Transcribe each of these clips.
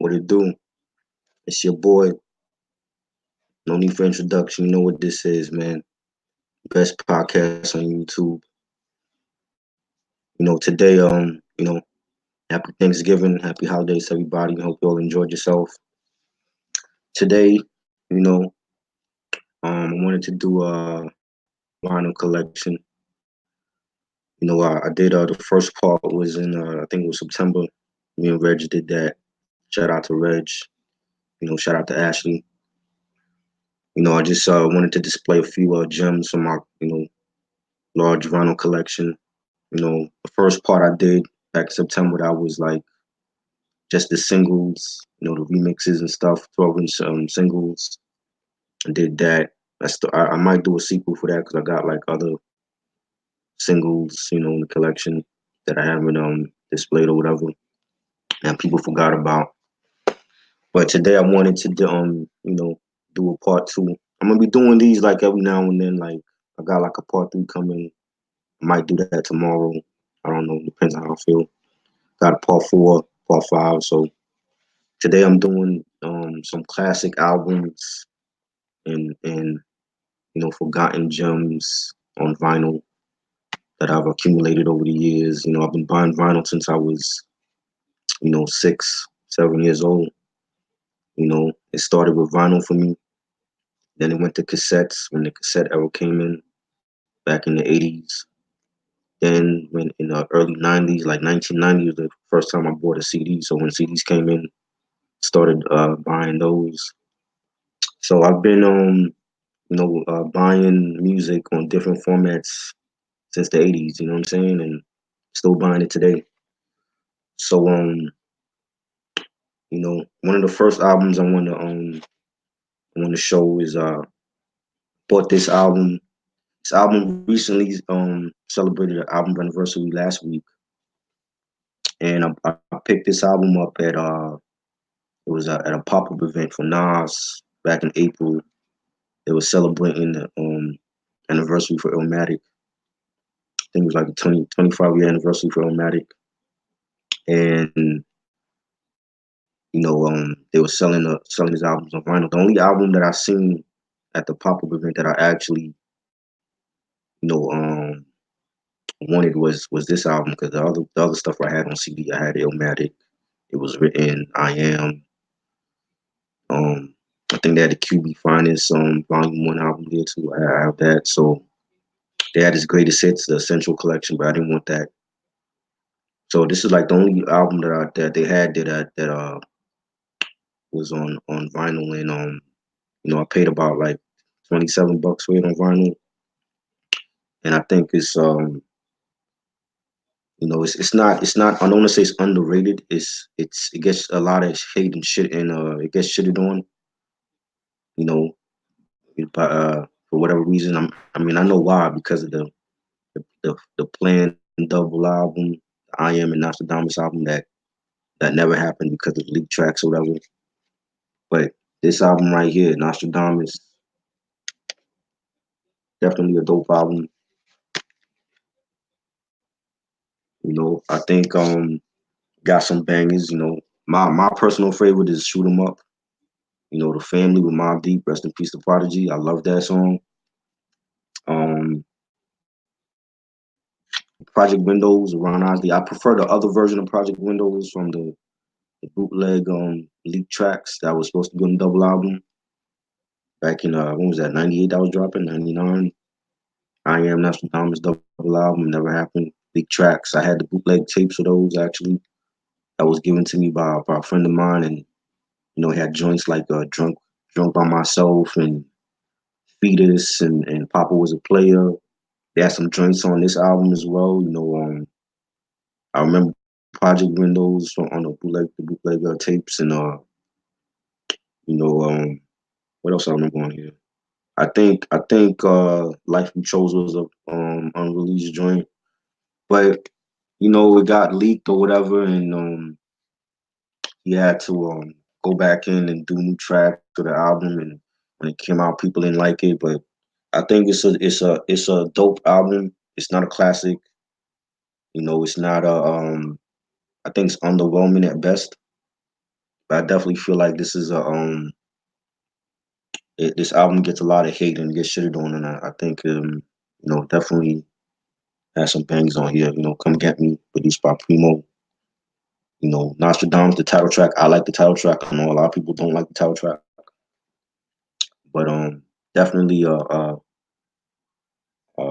What it do? It's your boy. No need for introduction. You know what this is, man. Best podcast on YouTube. Today, happy Thanksgiving, happy holidays, everybody. Hope you all enjoyed yourself. Today, you know, I wanted to do a vinyl collection. I did the first part was in I think it was September. Me and Reg did that. Shout out to Reg. Shout out to Ashley. I just wanted to display a few gems from my large vinyl collection. The first part I did back in September, that was like just the singles, the remixes and stuff, 12-inch singles. I did that. I might do a sequel for that because I got like other singles, in the collection that I haven't displayed or whatever, and people forgot about. But today I wanted to do a part two. I'm gonna be doing these like every now and then. Like I got like a part three coming. I might do that tomorrow. I don't know. Depends on how I feel. Got a part four, part five. So today I'm doing some classic albums and forgotten gems on vinyl that I've accumulated over the years. I've been buying vinyl since I was 6, 7 years old. It started with vinyl for me. Then it went to cassettes when the cassette era came in back in the 80s. Then when in the early 90s, like 1990 was the first time I bought a CD. So when CDs came in, started buying those. So I've been buying music on different formats since the 80s, you know what I'm saying? And still buying it today. So one of the first albums I want to show is bought this album. This album recently celebrated an album anniversary last week. And I picked this album up it was at a pop-up event for Nas back in April. They were celebrating the anniversary for Illmatic. I think it was like a 25-year anniversary for Illmatic. And they were selling his albums on vinyl. The only album that I seen at the pop-up event that I actually you know wanted was this album, because the other stuff I had on CD, I had Illmatic. It was written. I am. I think they had the QB Finest Volume 1 album there too. I have that. So they had his greatest hits, the Essential Collection, but I didn't want that. So this is like the only album that they had that was on vinyl, and I paid about like $27 for it on vinyl, and I think it's not, I don't want to say it's underrated. It gets a lot of hate and shit, and it gets shitted on, you know, but for whatever reason. I know why, because of the planned double album, I Am and Nostradamus album that never happened because of leaked tracks or whatever. But this album right here, Nostradamus, definitely a dope album. I think got some bangers. My personal favorite is Shoot 'Em Up. The Family with Mobb Deep, rest in peace to Prodigy. I love that song. Um, Project Windows, Ron Osley. I prefer the other version of Project Windows from the bootleg leaked tracks that was supposed to be on the double album back in when was that, 98 that was dropping, 99. I Am Nostradamus double album never happened. Leaked tracks. I had the bootleg tapes of those actually. That was given to me by a friend of mine, and it had joints like Drunk by Myself and Fetus and Papa Was a Player. They had some joints on this album as well. I remember Project Windows on the bootleg tapes, and you know what else I remember on here. I think Life We Chose was a unreleased joint, but it got leaked or whatever, and he had to go back in and do new tracks to the album, and when it came out, people didn't like it, but I think it's a dope album. It's not a classic. It's not a I think it's underwhelming at best. But I definitely feel like this is a this album gets a lot of hate and gets shitted on, and I think definitely has some bangs on here. Come Get Me, produced by Primo. Nostradamus, the title track. I like the title track. I know a lot of people don't like the title track, but definitely a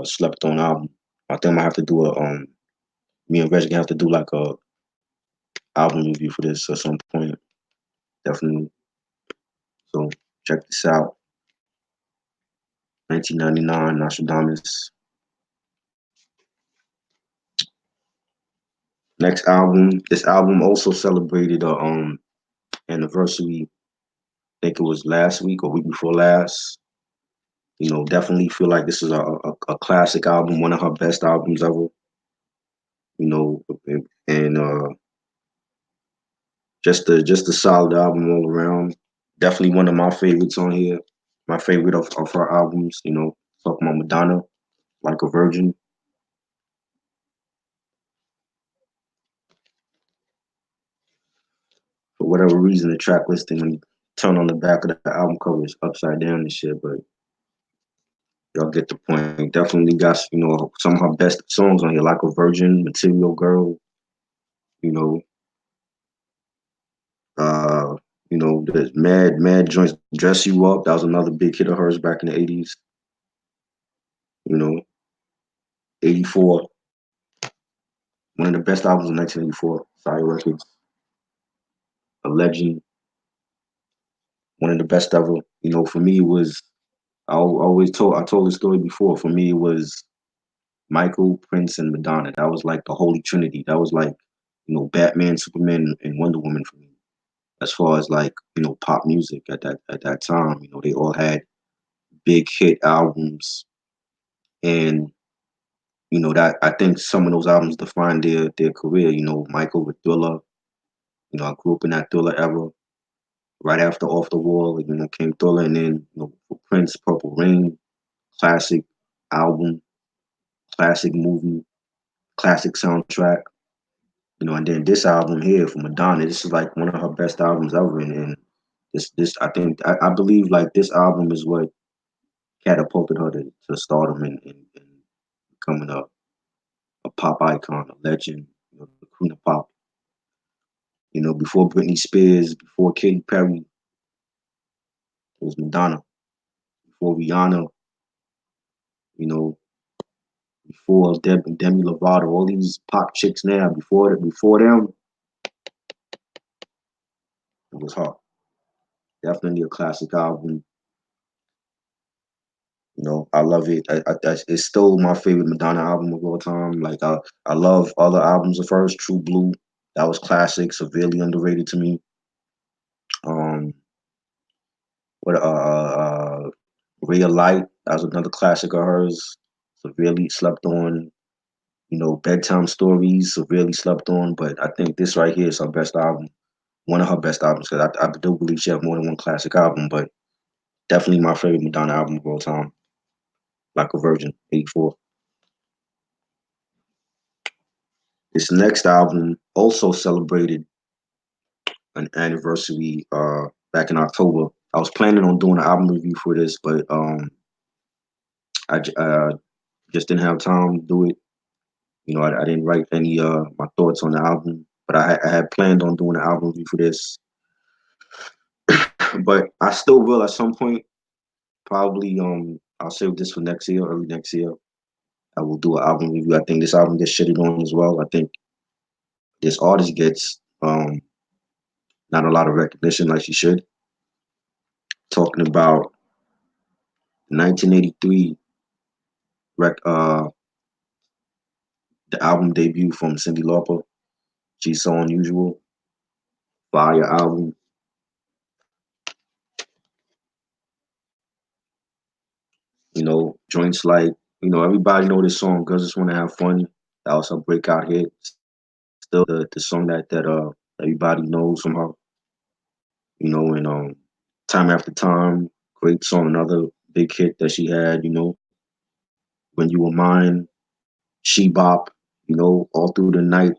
slept on album. I think I might have to do a me and Reggie gonna have to do like a album review for this at some point. Definitely. So check this out. 1999, Nostradamus. Next album. This album also celebrated a anniversary. I think it was last week or week before last. Definitely feel like this is a classic album, one of her best albums ever. And just a solid album all around. Definitely one of my favorites on here. My favorite of her albums. Talking about Madonna, Like a Virgin. For whatever reason, the track listing when you turn on the back of the album cover is upside down and shit, but y'all get the point. Definitely got some of her best songs on here, like a Virgin, Material Girl. You know, uh, the Mad Joints, Dress You Up. That was another big hit of hers back in the '80s. You know, '84, one of the best albums in 1984. Sorry Records, a legend, one of the best ever. For me it was I told the story before. For me it was Michael, Prince, and Madonna. That was like the holy trinity. That was like Batman, Superman, and Wonder Woman for me. As far as like pop music at that time, they all had big hit albums, and that I think some of those albums defined their career. Michael with Thriller. I grew up in that Thriller era. Right after Off the Wall, came Thriller, and then for Prince, Purple Rain, classic album, classic movie, classic soundtrack. And then this album here from Madonna, this is like one of her best albums ever, and this I believe like this album is what catapulted her to stardom and becoming a pop icon, a legend, the queen of pop. Before Britney Spears, before Katy Perry, it was Madonna. Before Rihanna, you know, before Demi Lovato, all these pop chicks now, before them, it was her. Definitely a classic album. I love it. It's still my favorite Madonna album of all time. Like I love other albums of hers. True Blue, that was classic, severely underrated to me. Um, what Real Light, that was another classic of hers. Severely slept on. Bedtime Stories, severely slept on. But I think this right here is her best album, one of her best albums. Because I do believe she has more than one classic album, but definitely my favorite Madonna album of all time. Like a Virgin, '84. This next album also celebrated an anniversary back in October. I was planning on doing an album review for this, but I just didn't have time to do it. I didn't write any my thoughts on the album, but I had planned on doing an album review for this. But I still will at some point. Probably I'll save this for next year, early next year. I will do an album review. I think this album gets shitted on as well. I think this artist gets not a lot of recognition like she should. Talking about 1983 the album debut from Cyndi Lauper. She's So Unusual. Fire album. Joints like, everybody know this song, Girls Just Wanna Have Fun. That was her breakout hit. Still the song that everybody knows from her. And Time After Time, great song, another big hit that she had, When You Were Mine, She Bop, all through the night.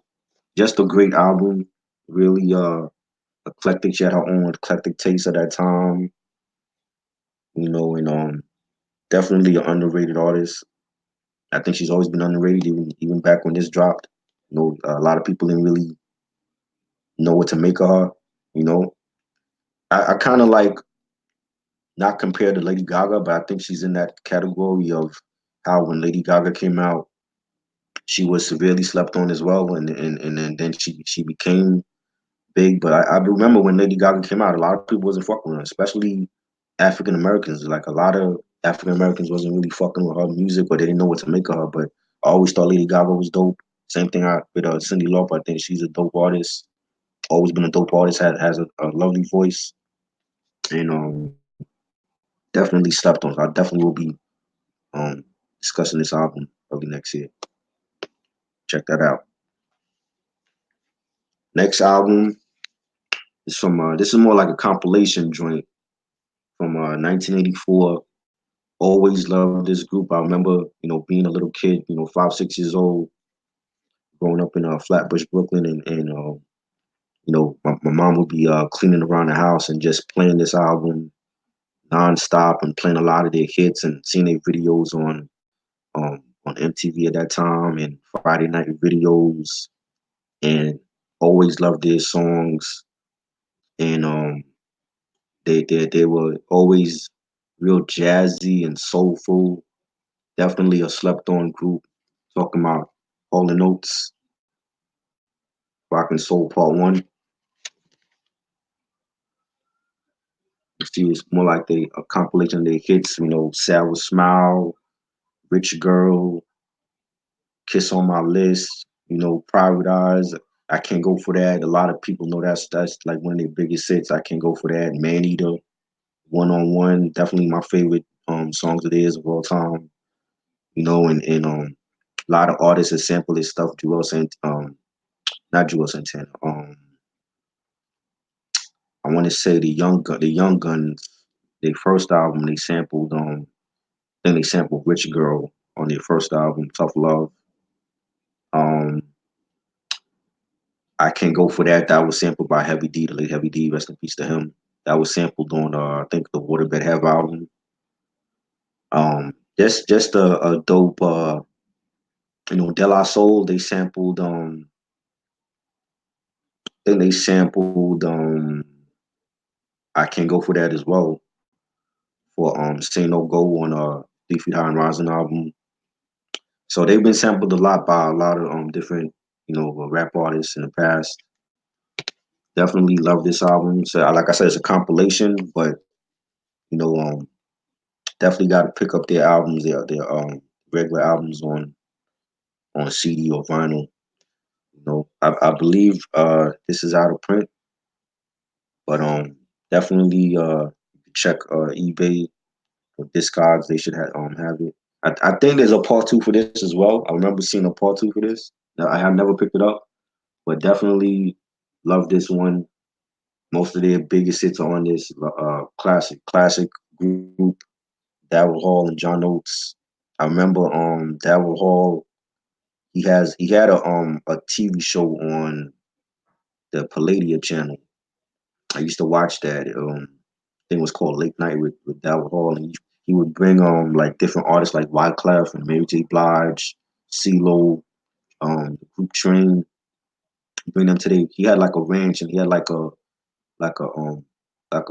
Just a great album. Really eclectic. She had her own eclectic taste at that time, and definitely an underrated artist. I think she's always been underrated, even back when this dropped. A lot of people didn't really know what to make of her. You know, I kind of like not compared to Lady Gaga, but I think she's in that category of how when Lady Gaga came out, she was severely slept on as well, and then she became big. But I remember when Lady Gaga came out, a lot of people wasn't fucking with her, especially African Americans. Like a lot of African Americans wasn't really fucking with her music, or they didn't know what to make of her. But I always thought Lady Gaga was dope. Same thing with Cyndi Lauper. I think she's a dope artist. Always been a dope artist. Has a lovely voice, and definitely slept on. So I definitely will be um discussing this album early next year. Check that out. Next album is from this is more like a compilation joint from 1984. Always loved this group. I remember, being a little kid, 5, 6 years old, growing up in Flatbush, Brooklyn, and my mom would be cleaning around the house and just playing this album nonstop and playing a lot of their hits and seeing their videos on MTV at that time and Friday night videos, and always loved their songs. And they were always real jazzy and soulful. Definitely a slept on group. Talking about Hall and Oates, Rock and Soul Part One. She was more like a compilation of their hits. Sour Smile, Rich Girl, Kiss on My List. Private Eyes. I Can't Go For That. A lot of people know that's like one of their biggest hits. I Can't Go For That. Man Eater, One on One. Definitely my favorite songs of theirs of all time. And a lot of artists have sampled this stuff. Not Joel Santana. I want to say the Young Guns. Their first album, they sampled. Then they sampled Rich Girl on their first album, Tough Love. Um, I Can't Go For That. That was sampled by Heavy D, the late Heavy D. Rest in peace to him. That was sampled on I think the Waterbed Have album. Just a dope. De La Soul. They sampled. Then they sampled. I Can't Go For That as well for Say No Go on 3 Feet High and Rising album. So they've been sampled a lot by a lot of different rap artists in the past. Definitely love this album. So like I said, it's a compilation, but you know um definitely got to pick up their albums, their regular albums on CD or vinyl. I believe this is out of print, but definitely check eBay or Discogs. They should have it. I think there's a part two for this as well. I remember seeing a part two for this. Now, I have never picked it up, but definitely love this one. Most of their biggest hits are on this classic group, Daryl Hall and John Oates. I remember Daryl Hall. He had a TV show on the Palladia channel. I used to watch that. Thing was called Late Night with Daryl Hall, and he would bring like different artists like Wyclef and Mary J. Blige, CeeLo, the group Train. Bring them to He had like a ranch, and he had like a like like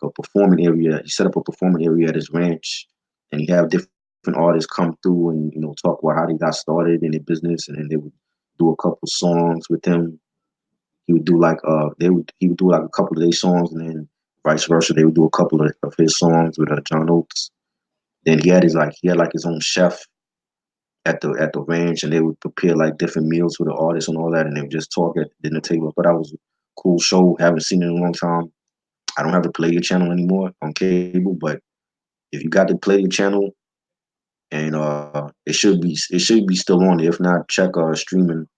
a performing area. He set up a performing area at his ranch, and he have different artists come through and talk about how they got started in their business, and then they would do a couple songs with him. He would do like he would do like a couple of their songs, and then vice versa. They would do a couple of his songs with John Oates. Then he had like his own chef at the ranch, and they would prepare like different meals for the artists and all that, and they would just talk at the dinner table. But that was a cool show. Haven't seen it in a long time. I don't have the Play Your channel anymore on cable, but if you got the Play Your channel, and it should be still on there. If not, check streaming.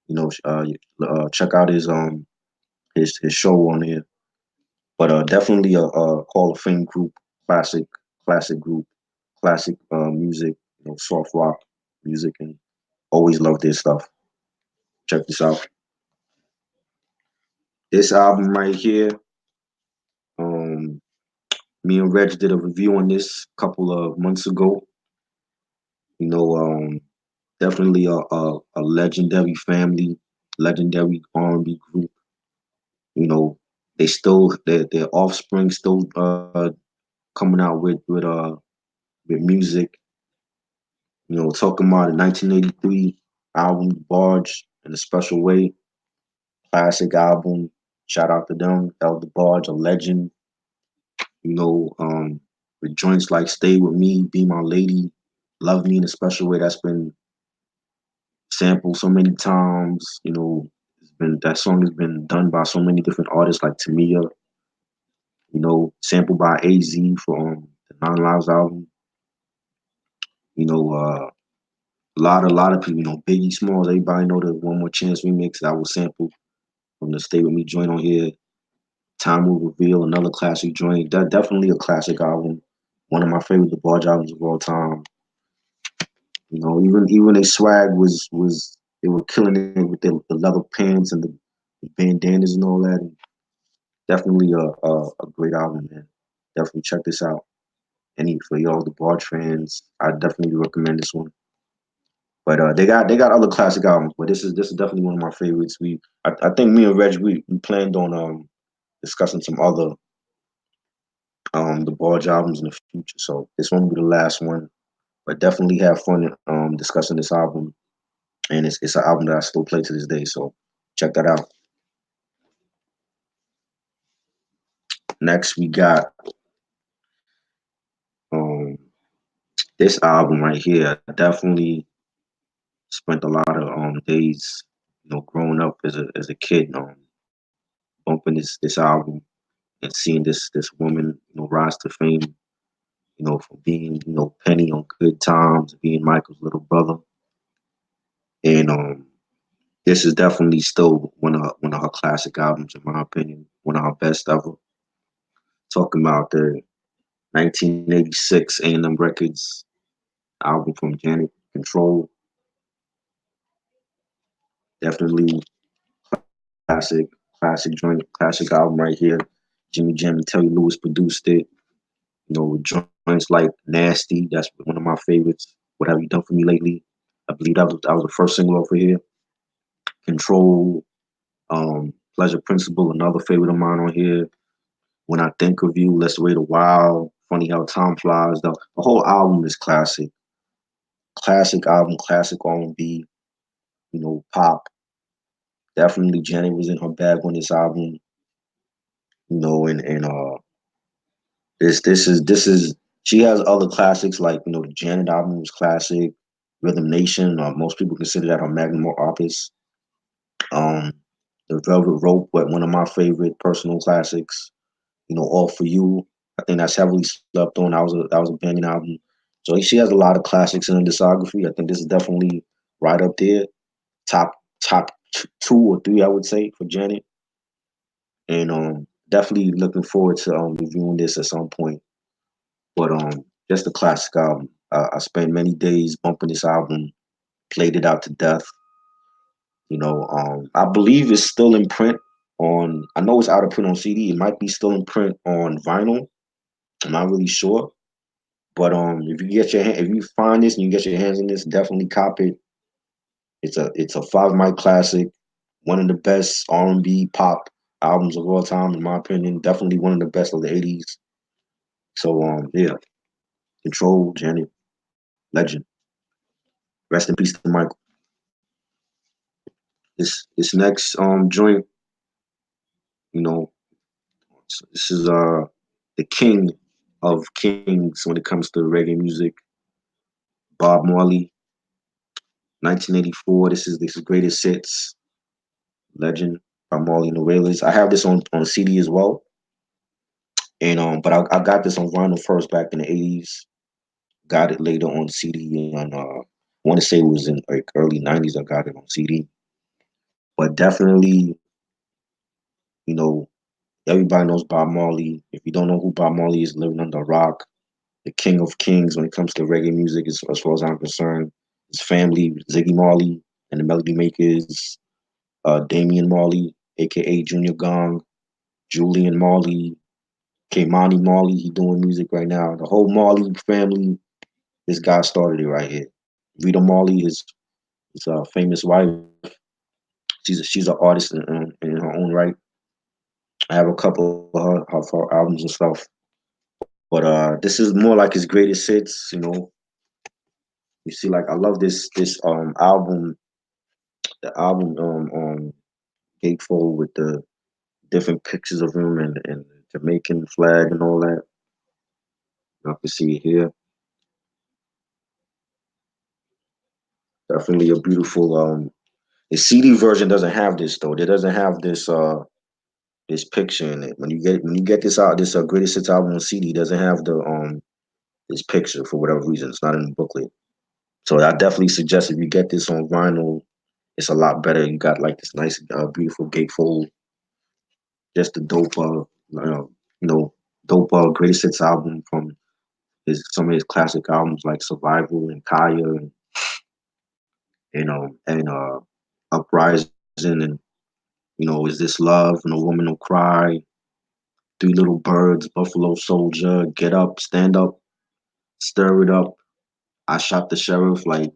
Check out his show on here. But definitely a Hall of Fame group, classic group, classic music, soft rock music, and always love their stuff. Check this out. This album right here, um, me and Reg did a review on this a couple of months ago. You know, definitely a legendary family, legendary R&B group. You know, they still their offspring still coming out with music. You know, talking about the 1983 album Barge in a special way, classic album. Shout out to them, Elder Barge, a legend. You know, with joints like "Stay with Me," "Be My Lady," "Love Me in a Special Way." That's been sampled so many times. You know, it's been that song has been done by so many different artists like Tamia. You know, sampled by AZ for the Nine Lives album. You know, a lot of people. You know, Biggie Smalls. Everybody know the One More Chance remix that was sampled from the "Stay with Me" joint on here. Time Will Reveal, another classic joint. That definitely a classic album. One of my favorite The Barge albums of all time. You know, even their swag was they were killing it with the leather pants and the bandanas and all that. And definitely a great album, man. Definitely check this out. Any for y'all the Barge fans, I definitely recommend this one. But they got other classic albums, but this is definitely one of my favorites. I think me and Reg we planned on discussing some other the Barge albums in the future. So this one will be the last one. But definitely have fun discussing this album. And it's an album that I still play to this day. So check that out. Next we got um this album right here. I definitely spent a lot of days, you know, growing up as a kid, bumping this album and seeing this woman, you know, rise to fame, you know, from being, you know, Penny on Good Times, being Michael's little brother. And this is definitely still one of her classic albums, in my opinion, one of her best ever. Talking about the 1986 A&M Records album from Janet Control, definitely classic, classic joint, classic album right here. Jimmy Jam and Terry Lewis produced it. You know, joints like Nasty, that's one of my favorites. What Have You Done For Me Lately? I believe that was the first single over here. Control, Pleasure Principle, another favorite of mine on here. When I Think of You, Let's Wait a While, Funny How Time Flies. The whole album is classic. Classic album, classic R&B, you know, pop. Definitely Janet was in her bag on this album, you know, and this is she has other classics like, you know, the Janet album was classic. Rhythm Nation, most people consider that her magnum opus. Um, the Velvet Rope, but one of my favorite personal classics. You know, All for You. I think that's heavily slept on. That was a banging album. So she has a lot of classics in her discography. I think this is definitely right up there, top two or three, I would say, for Janet. And definitely looking forward to reviewing this at some point. But just a classic album. I spent many days bumping this album, played it out to death. You know, I believe it's still in print on. I know it's out of print on CD. It might be still in print on vinyl. I'm not really sure. But if you find this and you get your hands on this, definitely cop it. It's a 5 mic classic, one of the best R&B pop albums of all time, in my opinion. Definitely one of the best of the '80s. So yeah, Control, Janet, legend. Rest in peace to Michael. This next joint, you know, this is the king of kings when it comes to reggae music, Bob Marley, 1984. This is greatest hits, legend by Marley and the Wailers. I have this on CD as well, and but I got this on vinyl first back in the '80s. Got it later on CD, and I want to say it was in like early '90s. I got it on CD, but definitely, you know, everybody knows Bob Marley. If you don't know who Bob Marley is, living under a rock. The king of kings when it comes to reggae music, as far as I'm concerned. His family, Ziggy Marley and the Melody Makers, Damian Marley. aka Junior Gong, Julian Marley, Kmani Marley. He doing music right now. The whole Marley family. This guy started it right here. Rita Marley is a famous wife. She's an artist in her own right. I have a couple of her albums and stuff. But this is more like his greatest hits. You see, like I love this album, the album Gatefold with the different pictures of him and the Jamaican flag and all that. You can see it here. Definitely a beautiful the CD version doesn't have this though. It doesn't have this picture in it. When you get this out, this greatest hits album on CD doesn't have the this picture for whatever reason. It's not in the booklet. So I definitely suggest if you get this on vinyl, it's a lot better. You got like this nice, beautiful gatefold, just a dope, dope greatest hits album from his some of his classic albums like Survival and Kaya and Uprising and Is This Love? No Woman No Cry, Three Little Birds, Buffalo Soldier, Get Up, Stand Up, Stir It Up. I Shot the Sheriff. Like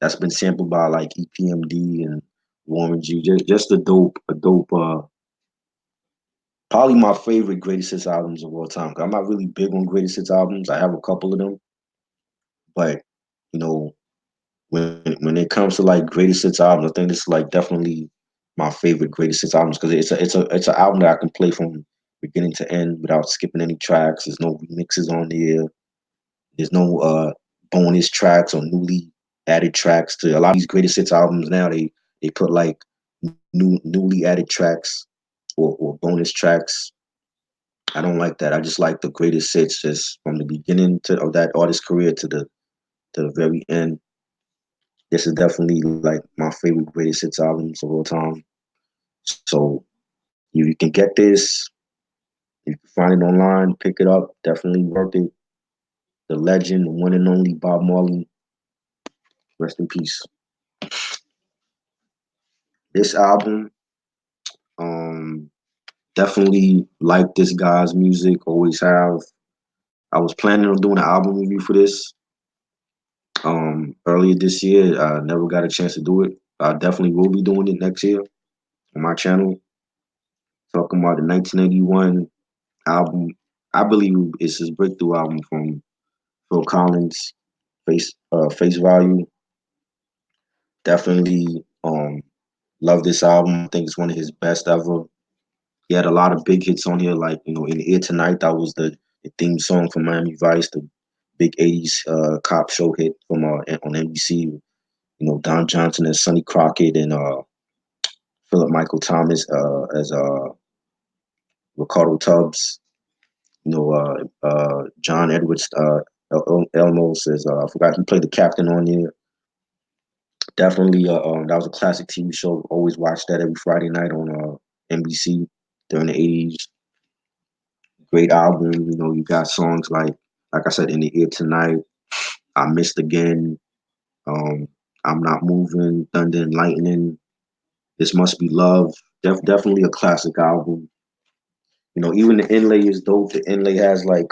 that's been sampled by like EPMD and Warren G. Just a dope. Probably my favorite greatest hits albums of all time. 'Cause I'm not really big on greatest hits albums. I have a couple of them, but you know, when it comes to like greatest hits albums, I think this is like definitely my favorite greatest hits albums because it's an album that I can play from beginning to end without skipping any tracks. There's no remixes on there. There's no bonus tracks or newly added tracks to a lot of these greatest hits albums now. They put like newly added tracks or bonus tracks. I don't like that. I just like the greatest hits just from the beginning of that artist's career to the very end. This is definitely like my favorite greatest hits albums of all time. So if you can get this, you can find it online, pick it up, definitely worth it. The legend, the one and only Bob Marley, rest in peace. This album, um, definitely like this guy's music, always have. I was planning on doing an album review for this earlier this year. I never got a chance to do it. I definitely will be doing it next year on my channel. Talking about the 1981 album. I believe it's his breakthrough album from Phil Collins, Face Value. Definitely love this album. I think it's one of his best ever. He had a lot of big hits on here, like In the Air Tonight. That was the theme song from Miami Vice, the big '80s cop show hit from on NBC. Don Johnson as Sonny Crockett and Philip Michael Thomas as Ricardo Tubbs. John Edwards Elmos as I forgot he played the captain on here. Definitely, that was a classic TV show. Always watched that every Friday night on NBC during the '80s. Great album. You got songs like I said, In the Air Tonight, I Missed Again, um, I'm Not Moving, Thunder and Lightning, This Must Be Love. Definitely a classic album. Even the inlay is dope. The inlay has like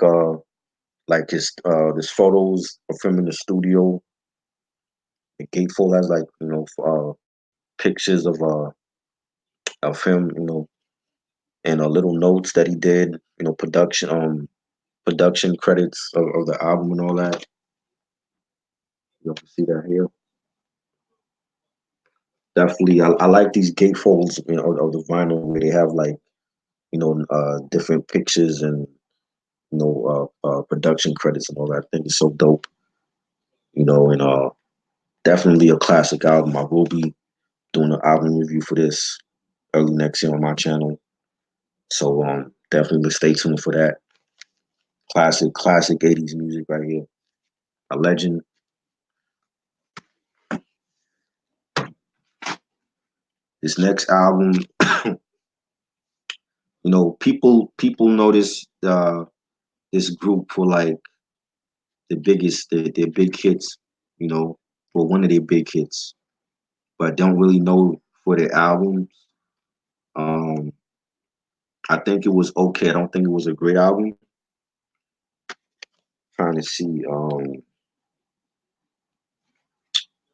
his this photos of him in the studio. The gatefold has like pictures of him, and little notes that he did, production credits of the album and all that. You can see that here. Definitely, I like these gatefolds, of the vinyl where they have like different pictures and production credits and all that. I think it's so dope, and definitely a classic album. I will be doing an album review for this early next year on my channel. So definitely stay tuned for that. Classic '80s music right here. A legend. This next album, people notice this group for like their big hits, for one of their big hits, but don't really know for their albums. Um, I think it was okay. I don't think it was a great album. Trying to see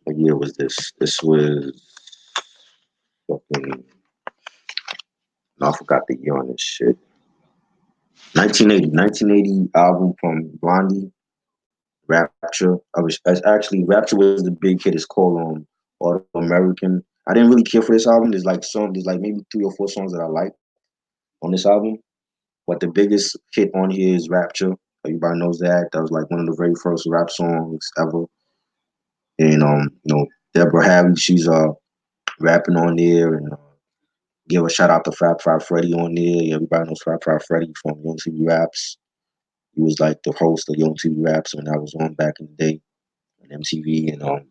what year was this? This was fucking I forgot the year on this shit. 1980 album from Blondie, Rapture. Actually Rapture was the big hit. It's called Auto American. I didn't really care for this album. There's like maybe 3 or 4 songs that I like on this album. But the biggest hit on here is Rapture. Everybody knows that. That was like one of the very first rap songs ever. And Deborah Harry, she's rapping on there, and give a shout out to Fab Five Freddy on there. Everybody knows Fab Five Freddy from Young TV Raps. He was like the host of Young TV Raps when I was on back in the day on MTV. And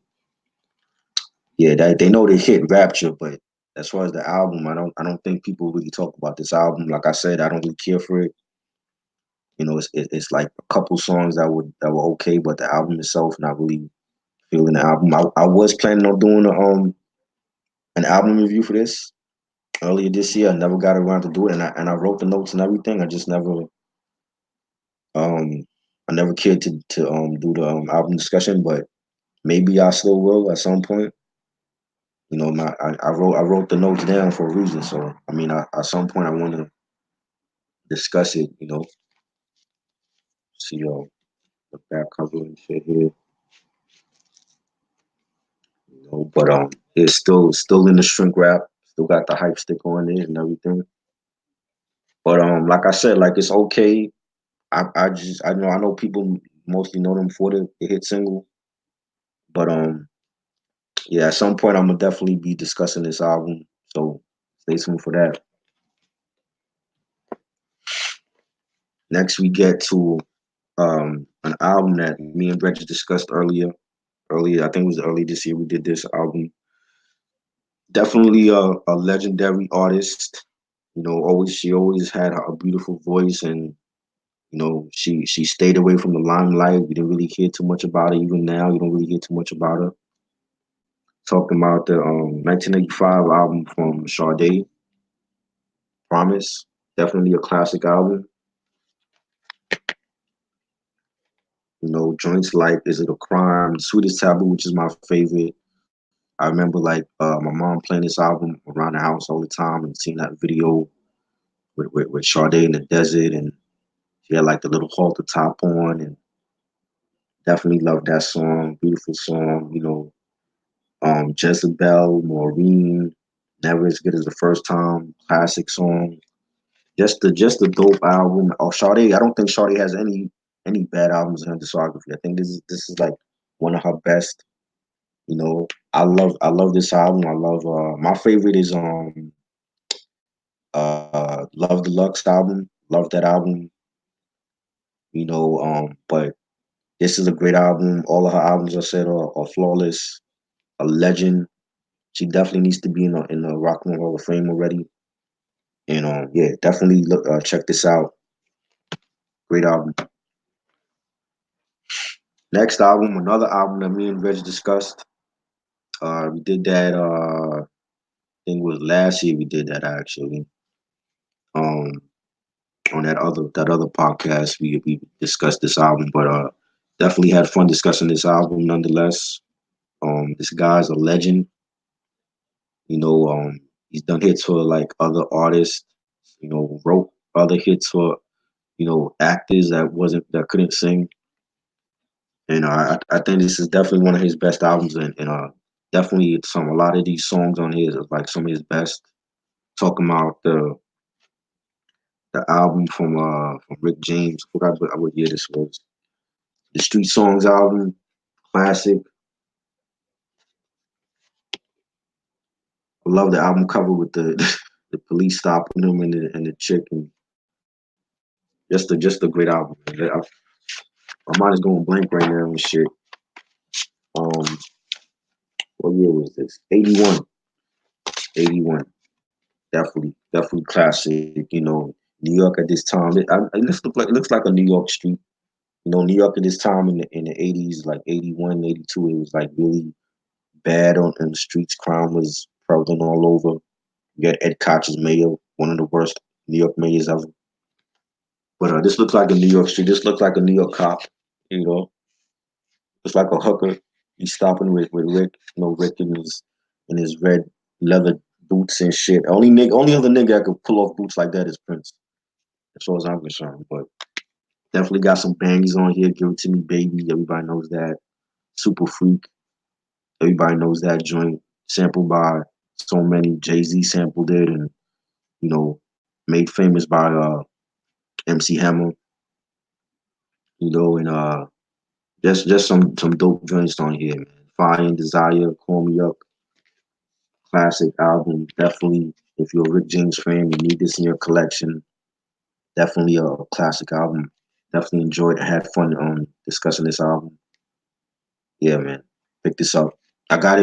yeah, they know they hit Rapture, but as far as the album, I don't think people really talk about this album. Like I said, I don't really care for it. It's like a couple songs that were okay, but the album itself, not really feeling the album. I was planning on doing an album review for this earlier this year. I never got around to do it, and I wrote the notes and everything. I just um I never cared to do the album discussion, but maybe I still will at some point. I wrote the notes down for a reason. So I mean, at some point I want to discuss it. See the back cover and shit here. But it's still in the shrink wrap. Still got the hype stick on it and everything. But like I said, like it's okay. I know people mostly know them for the hit single. But yeah, at some point I'm gonna definitely be discussing this album. So stay tuned for that. Next we get to an album that me and Reggie discussed earlier. Earlier, I think it was early this year we did this album. Definitely a legendary artist. Always she always had a beautiful voice, and she stayed away from the limelight. We didn't really hear too much about her. Even now, you don't really hear too much about her. Talking about the 1985 album from Sade, Promise. Definitely a classic album. Joints like Is It a Crime, Sweetest Taboo, which is my favorite. I remember like my mom playing this album around the house all the time and seeing that video with Sade in the desert, and she had like the little halter top on, and definitely love that song. Beautiful song. Jezebel, Maureen, Never As Good as the First Time, classic song. Just a dope album. Oh, Sade, I don't think Sade has any bad albums in her discography. I think this is like one of her best. I love this album. I love my favorite is Love Deluxe album. Love that album. But this is a great album. All of her albums I said are flawless. A legend. She definitely needs to be in the Rock and Roll Hall of Fame already. And yeah, definitely check this out. Great album. Next album, another album that me and Reg discussed. We did that. I think it was last year. We did that actually. Um, on that other podcast, we discussed this album, but definitely had fun discussing this album nonetheless. This guy's a legend. He's done hits for like other artists. Wrote other hits for actors that couldn't sing. And I think this is definitely one of his best albums, and definitely a lot of these songs on here is like some of his best. Talking about the album from Rick James, I forgot what year this was. The Street Songs album, classic. I love the album cover with the the police stopping him and the chick, and just a great album. My mind is going blank right now and shit. Um, what year was this? 81. 81. Definitely classic. New York at this time. It looks like a New York street. New York at this time in the 80s, like 81, 82, it was like really bad on in the streets. Crime was prevalent all over. You got Ed Koch as mayor, one of the worst New York mayors ever. But this looks like a New York street. This looks like a New York cop. You know, it's like a hooker. He's stopping with Rick. You know, Rick in his red leather boots and shit. Only other nigga that could pull off boots like that is Prince, as far as I'm concerned. But definitely got some bangers on here. Give it to me, baby. Everybody knows that. Super freak. Everybody knows that joint. Sampled by so many. Jay-Z sampled it, and you know, made famous by MC Hammer. You know, and just some dope joints on here, man. Fire and Desire, Call Me Up, classic album. Definitely, if you're a Rick James fan, you need this in your collection. Definitely a classic album. Definitely enjoyed and had fun discussing this album. Yeah, man. Pick this up. I got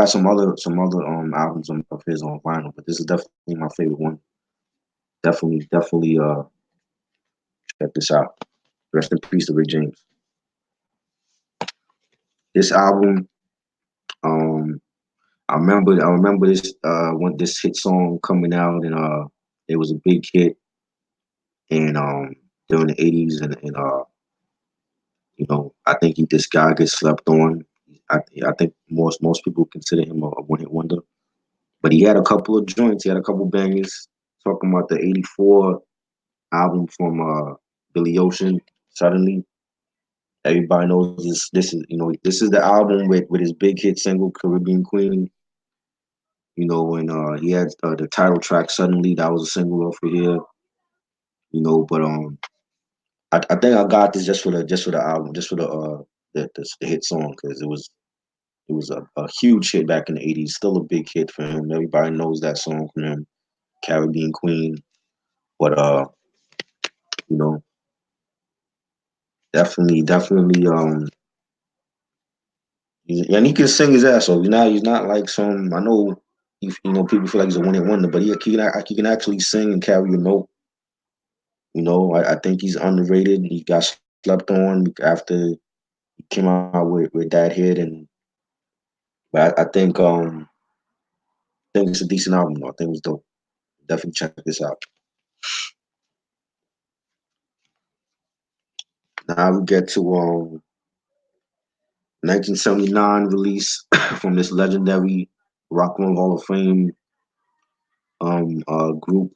some other albums of his on vinyl, but this is definitely my favorite one. Definitely check this out. Rest in peace to Rick James. This album, um, I remember this when this hit song coming out, and it was a big hit and during the '80s, and you know, I think this guy gets slept on. I think most people consider him a one hit wonder, but he had a couple of joints. He had a couple bangers. Talking about the '84 album from Billy Ocean. Suddenly, everybody knows this. This is this is the album with his big hit single Caribbean Queen. You know, and he had the title track Suddenly. That was a single off of here. You know, but I think I got this just for the album, just for the hit song because it was a huge hit back in the '80s. Still a big hit for him. Everybody knows that song from him, Caribbean Queen. But you know, definitely and he can sing his ass off. He's not like some. I know, you know, people feel like he's a one hit wonder, but he can actually sing and carry a note. You know, I think he's underrated. He got slept on after he came out with that hit, and but I think it's a decent album. Though. I think it's dope. Definitely check this out. Now we get to 1979 release from this legendary Rock and Roll Hall of Fame group.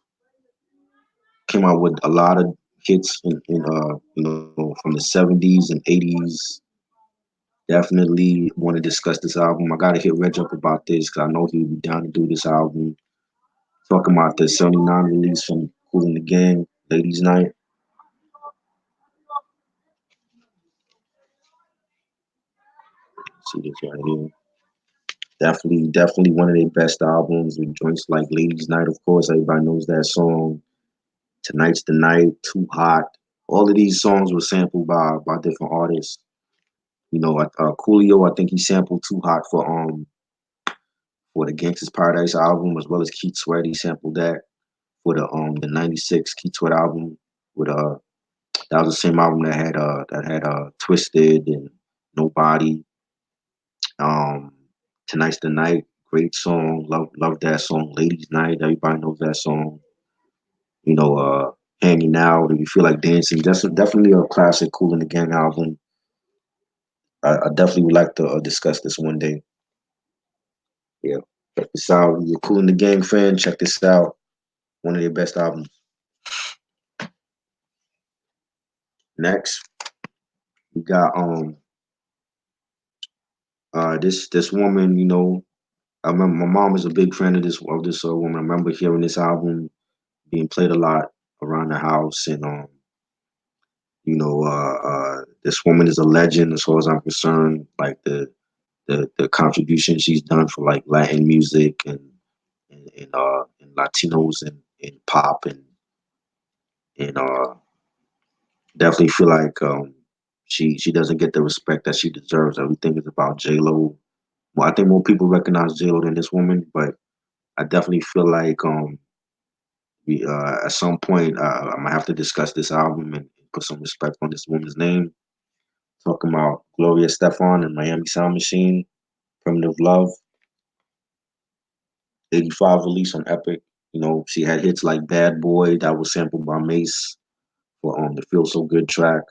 Came out with a lot of hits in you know, from the '70s and '80s. Definitely want to discuss this album. I gotta hit Reg up about this because I know he'd be down to do this album. Talking about the '79 release from Kool and the Gang, Ladies Night. See this right here. Definitely one of their best albums with joints like Ladies Night, of course. Everybody knows that song. Tonight's the Night, Too Hot. All of these songs were sampled by different artists. You know, Coolio, I think he sampled Too Hot for the Gangsta's Paradise album, as well as Keith Sweat. He sampled that for the '96 Keith Sweat album. With that was the same album that had Twisted and Nobody. Um, Tonight's the Night, great song. Love that song. Ladies Night, everybody knows that song. You know, Hanging Out, if you feel like dancing, that's definitely a classic Cool in the Gang album. I definitely would like to discuss this one day. Yeah, check this out. If you're a Cool in the Gang fan, check this out. One of their best albums. Next, we got this woman. You know, I remember my mom is a big fan of this woman. I remember hearing this album being played a lot around the house, and this woman is a legend as far as I'm concerned. Like the contribution she's done for like Latin music and Latinos and pop and definitely feel like she doesn't get the respect that she deserves. Everything is about J Lo. Well, I think more people recognize J Lo than this woman, but I definitely feel like at some point I'm gonna have to discuss this album and put some respect on this woman's name. Talking about Gloria Stefan and Miami Sound Machine, Primitive Love. '85 release on Epic. You know, she had hits like Bad Boy that was sampled by Mace for the Feel So Good track.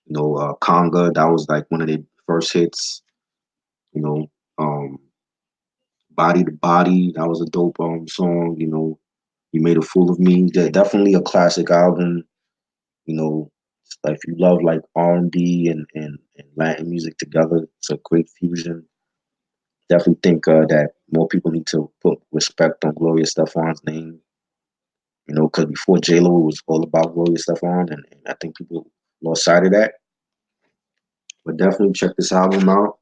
You know, Conga, that was like one of their first hits. You know, um, Body to Body, that was a dope song. You know, You Made a Fool of Me. Definitely a classic album. You know, like if you love like R&B and Latin music together, it's a great fusion. Definitely think that more people need to put respect on Gloria Stefan's name. You know, because before J Lo, it was all about Gloria Stefan, and I think people lost sight of that. But definitely check this album out.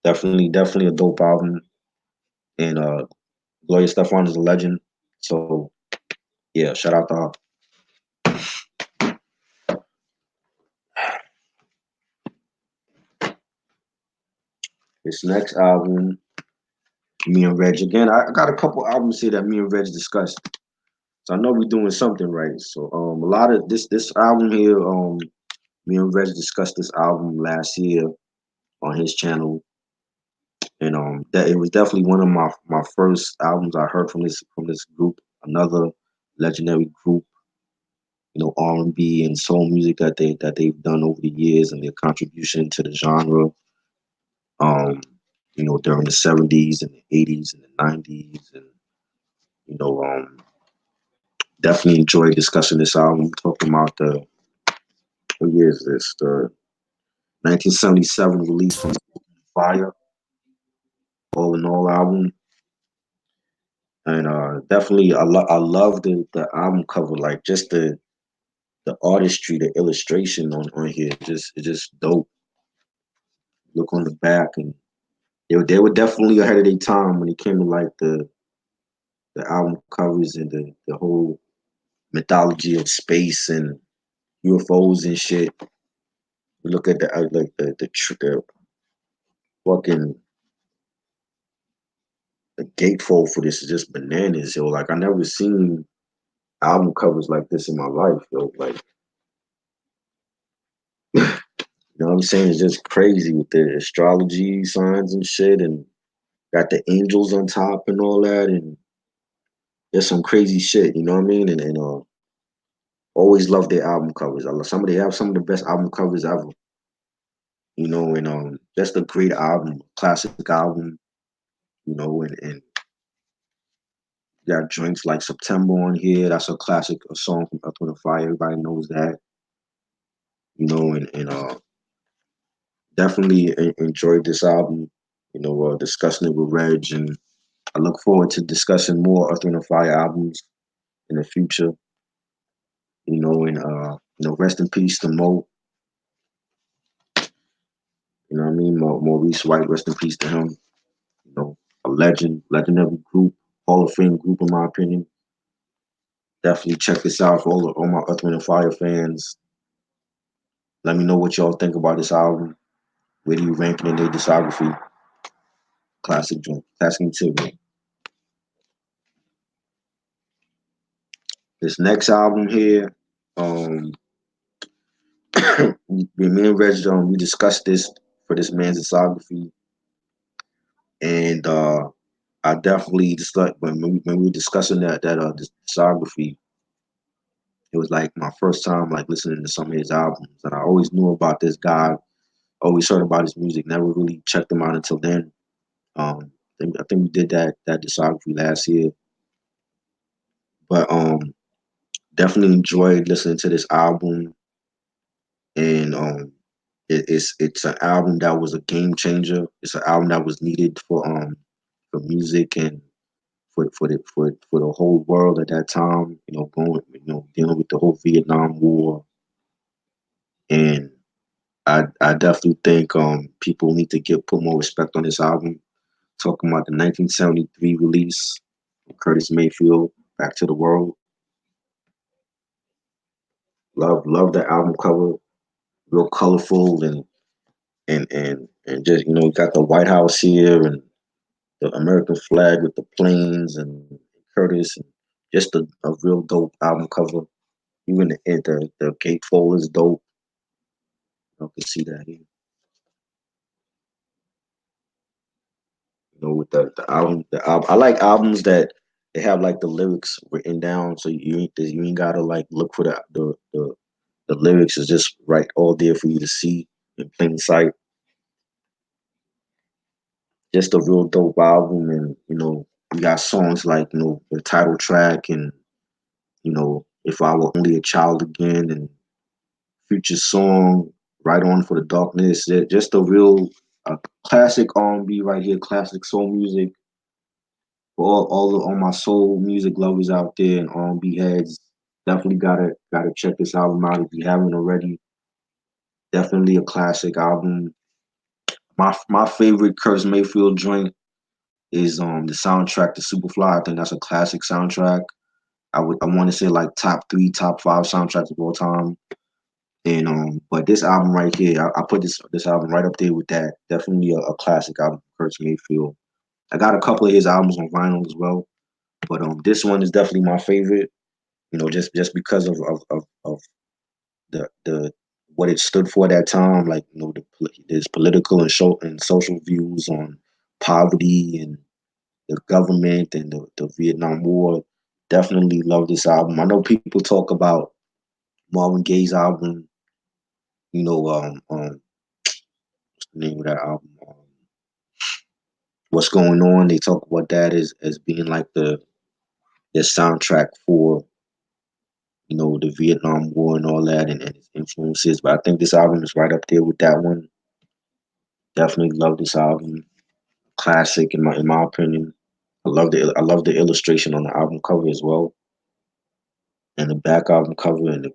Definitely a dope album. And Gloria Stefan is a legend. So yeah, shout out to her. This next album, me and Reg again. I got a couple albums here that me and Reg discussed. So I know we're doing something right. So a lot of this album here, me and Reg discussed this album last year on his channel, and that it was definitely one of my first albums I heard from this group, another legendary group, you know, R&B and soul music that they've done over the years and their contribution to the genre. Um, you know, during the '70s and the '80s and the '90s, and you know, definitely enjoyed discussing this album. Talking about the what year is this? The 1977 release from Fire, All in All album, and definitely I love the album cover, like just the artistry, the illustration on here, just it's just dope. Look on the back, and they were definitely ahead of their time when it came to like the album covers and the whole mythology of space and UFOs and shit. You look at the like the fucking the gatefold for this is just bananas, yo. Like I never seen album covers like this in my life, yo. Like you know what I'm saying? It's just crazy with the astrology signs and shit, and got the angels on top and all that, and there's some crazy shit. You know what I mean? And always love their album covers. I love they have some of the best album covers ever. You know, and just a great album, classic album. You know, and got joints like September on here. That's a classic, a song from Earth, Wind& Fire. Everybody knows that. You know, and definitely enjoyed this album. You know, discussing it with Reg, and I look forward to discussing more Earth, Wind& Fire albums in the future. You know, and you know, rest in peace to Mo. You know what I mean? Maurice White, rest in peace to him. You know, a legend, legendary group, Hall of Fame group in my opinion. Definitely check this out for all my Earth, Wind& Fire fans. Let me know what y'all think about this album. Where do you rank it in their discography? Classic joint. Classic material. This next album here, um, me and Reg, we discussed this for this man's discography, and I definitely just like when we were discussing that discography, it was like my first time like listening to some of his albums, and I always knew about this guy, always heard about his music, never really checked him out until then. I think we did that discography last year, but definitely enjoyed listening to this album, and it's an album that was a game changer. It's an album that was needed for music and for the whole world at that time. You know, dealing with the whole Vietnam War, and I definitely think people need to put more respect on this album. Talking about the 1973 release, Curtis Mayfield, Back to the World. Love the album cover, real colorful and just got the White House here and the American flag with the planes and Curtis, and just a real dope album cover. Even the gatefold is dope. You can see that here. With the album, I like albums that they have like the lyrics written down, so you ain't gotta like look for the lyrics is just right all there for you to see in plain sight. Just a real dope album, and you got songs like the title track, and if I were only a child again, and future song, right on for the darkness. Just a real classic R&B right here, classic soul music for all my soul music lovers out there and R&B heads. Definitely gotta check this album out if you haven't already. Definitely a classic album. My favorite Curtis Mayfield joint is the soundtrack to Superfly. I think that's a classic soundtrack. I want to say like top three, top five soundtracks of all time. And but this album right here, I put this album right up there with that. Definitely a classic album, Curtis Mayfield. I got a couple of his albums on vinyl as well, but this one is definitely my favorite. Just because of the what it stood for at that time, like his political and social views on poverty and the government and the Vietnam War. Definitely love this album. I know people talk about Marvin Gaye's album. What's the name of that album? What's Going On? They talk about that as being like the soundtrack for the Vietnam War and all that and its influences. But I think this album is right up there with that one. Definitely love this album. Classic in my opinion. I love the illustration on the album cover as well, and the back album cover, and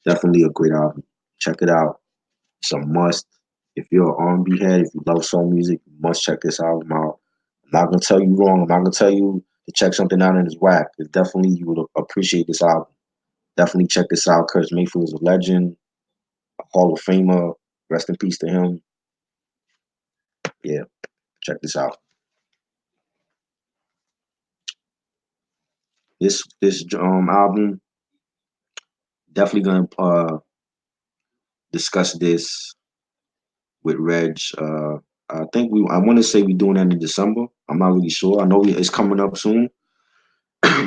definitely a great album. Check it out. It's a must. If you're an R&B head, if you love soul music, you must check this album out. I'm not gonna tell you wrong. I'm not gonna tell you to check something out and it's whack. It's definitely you would appreciate this album. Definitely check this out. Curtis Mayfield is a legend, a Hall of Famer. Rest in peace to him. Yeah, check this out. This album, definitely gonna discuss this with Reg. I want to say we're doing that in December. I'm not really sure. I know it's coming up soon.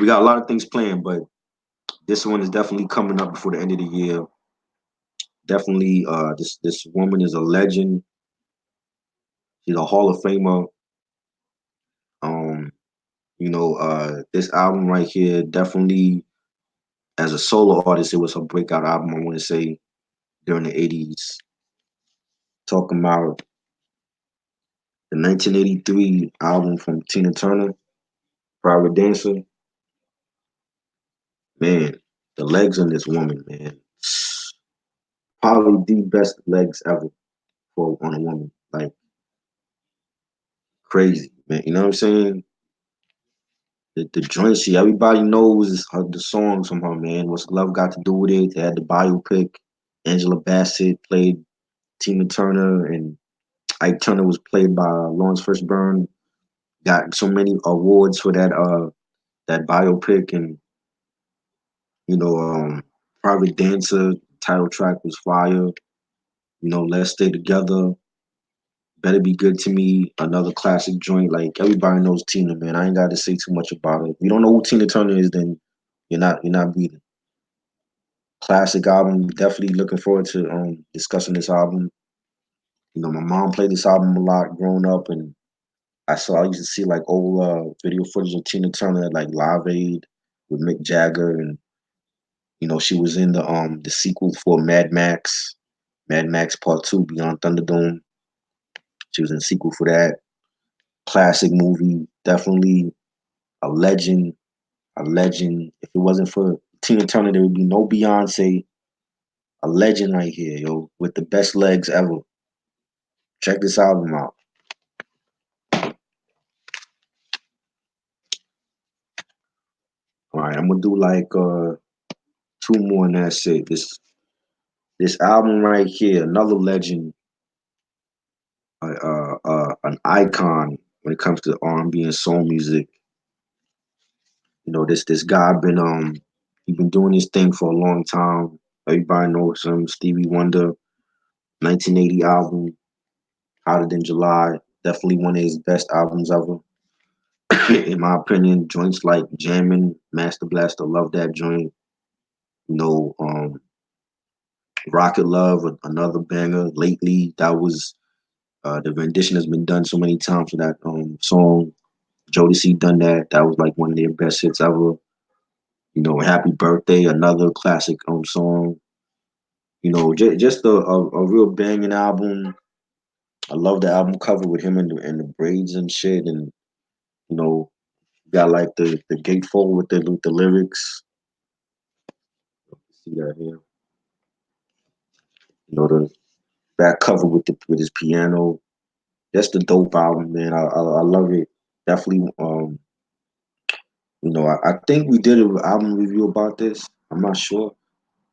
We got a lot of things planned, but this one is definitely coming up before the end of the year. Definitely, this woman is a legend. She's a Hall of Famer. Um, this album right here, definitely as a solo artist, it was her breakout album. I want to say during the '80s. Talking about the 1983 album from Tina Turner, Private Dancer. Man, the legs on this woman, man, probably the best legs ever for on a woman. Like crazy, man. You know what I'm saying? The joint she everybody knows the songs from her, man. What's Love Got to Do with It? They had the biopic. Angela Bassett played Tina Turner, and Ike Turner was played by Lawrence Fishburne. Got so many awards for that biopic, and you know, Private Dancer title track was fire. Let's Stay Together. Better Be Good to Me, another classic joint. Like everybody knows Tina, man. I ain't got to say too much about it. If you don't know who Tina Turner is, then you're not breathing. Classic album. Definitely looking forward to discussing this album. My mom played this album a lot growing up, and I used to see like old video footage of Tina Turner at like Live Aid with Mick Jagger, and she was in the sequel for Mad Max Part Two, Beyond Thunderdome. She was in the sequel for that. Classic movie, definitely a legend, a legend. If it wasn't for Tina Turner, there would be no Beyonce. A legend right here, yo, with the best legs ever. Check this album out. All right, I'm gonna do like two more and that's it. This album right here, another legend, an icon when it comes to R&B and soul music. This guy been he been doing this thing for a long time. Everybody knows him, Stevie Wonder, 1980 album, Hotter Than July. Definitely one of his best albums ever. In my opinion, joints like Jammin', Master Blaster, love that joint. You know, Rocket Love, another banger. Lately, that was the rendition has been done so many times for that song. Jodeci done that. That was like one of their best hits ever. You know, Happy Birthday, another classic song. You know, just a real banging album. I love the album cover with him and the braids and shit, and you know, got like the gatefold with the lyrics. See that here? You know, the back cover with his piano. That's the dope album, man. I love it. Definitely. You know, I think we did an album review about this. I'm not sure.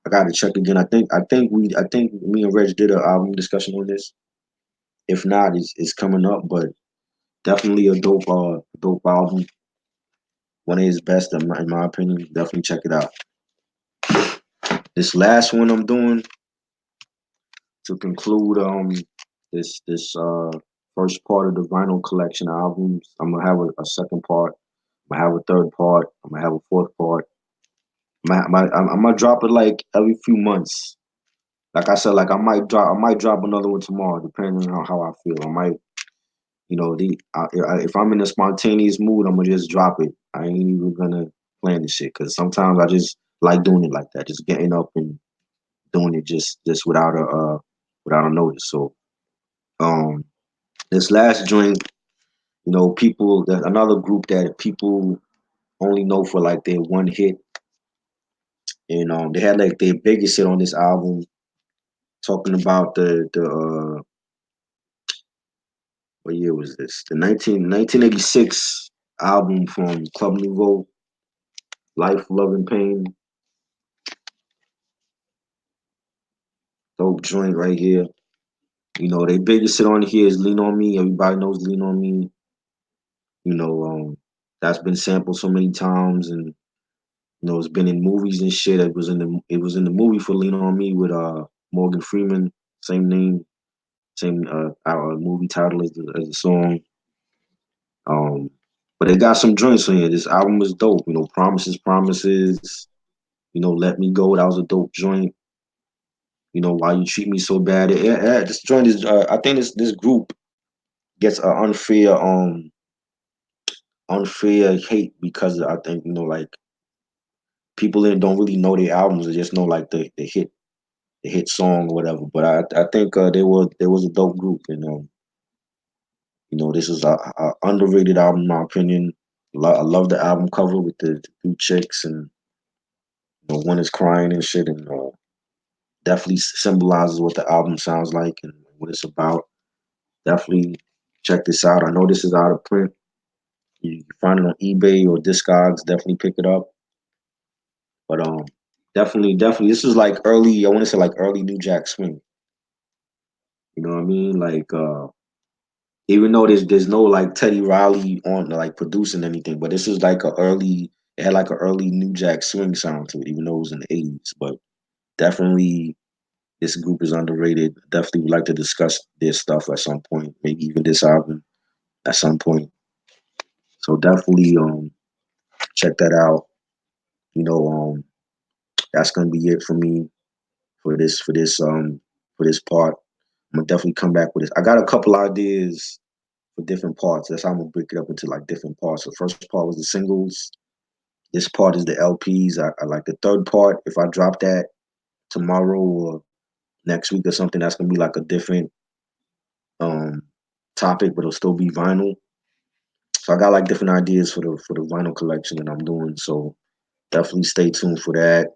I got to check again. I think me and Reg did an album discussion on this. If not, it's coming up, but definitely a dope album. One of his best in my opinion. Definitely check it out. This last one I'm doing to conclude this first part of the vinyl collection albums. I'm gonna have a second part. I'm gonna have a third part. I'm gonna have a fourth part. I'm gonna drop it like every few months. Like I said, like I might drop another one tomorrow, depending on how I feel. I might, you know, if I'm in a spontaneous mood, I'm gonna just drop it. I ain't even gonna plan this shit because sometimes I just like doing it like that, just getting up and doing it just without a notice. So um, this last joint, you know, people that another group that people only know for like their one hit, and they had like their biggest hit on this album, talking about the what year was this? The 1986 album from Club Nouveau, Life, Love, and Pain. Dope joint right here. You know, they biggest hit on here is Lean On Me. Everybody knows Lean On Me. You know, that's been sampled so many times, and you know, it's been in movies and shit. It was in the movie for Lean On Me with Morgan Freeman, same name, same movie title as the song. Um, but it got some joints on here. This album is dope. You know, Promises, Promises. You know, Let Me Go. That was a dope joint. You know, Why You Treat Me So Bad. This joint is. I think this group gets an unfair hate because I think you know like people that don't really know their albums. They just know like the hit song or whatever. But I think they was a dope group, and you know, this is a underrated album in my opinion. I love the album cover with the two chicks, and you know, one is crying and shit, and definitely symbolizes what the album sounds like and what it's about. Definitely check this out. I know this is out of print. You can find it on eBay or Discogs. Definitely pick it up. But definitely, this is like early. I want to say like early New Jack Swing. You know what I mean? Like even though there's no like Teddy Riley on like producing anything, but this is like a early. It had like an early New Jack Swing sound to it, even though it was in the '80s. But definitely, this group is underrated. Definitely would like to discuss their stuff at some point, maybe even this album at some point. So definitely check that out. You know, that's gonna be it for me for this part. I'm gonna definitely come back with this. I got a couple ideas for different parts. That's how I'm gonna break it up into like different parts. The first part was the singles. This part is the LPs. I like the third part. If I drop that tomorrow or next week or something, that's gonna be like a different um topic, but it'll still be vinyl. So I got like different ideas for the vinyl collection that I'm doing. So definitely stay tuned for that.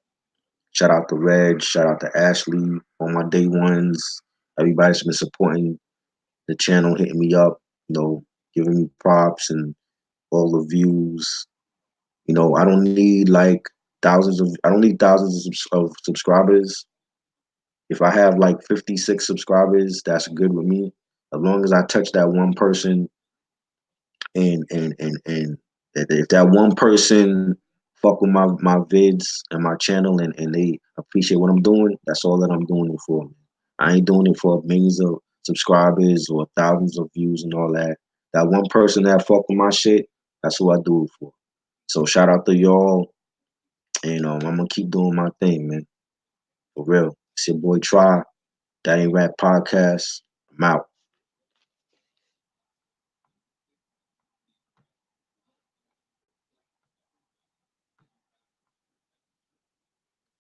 Shout out to Reg, shout out to Ashley, all my day ones. Everybody's been supporting the channel, hitting me up, you know, giving me props and all the views. You know, I don't need thousands of subscribers. If I have like 56 subscribers, that's good with me. As long as I touch that one person and if that one person fuck with my vids and my channel and they appreciate what I'm doing, that's all that I'm doing it for. I ain't doing it for millions of subscribers or thousands of views and all that. That one person that fuck with my shit, that's who I do it for. So shout out to y'all, and I'm gonna keep doing my thing, man. For real. It's your boy Try. That Ain't Rap Podcast. I'm out.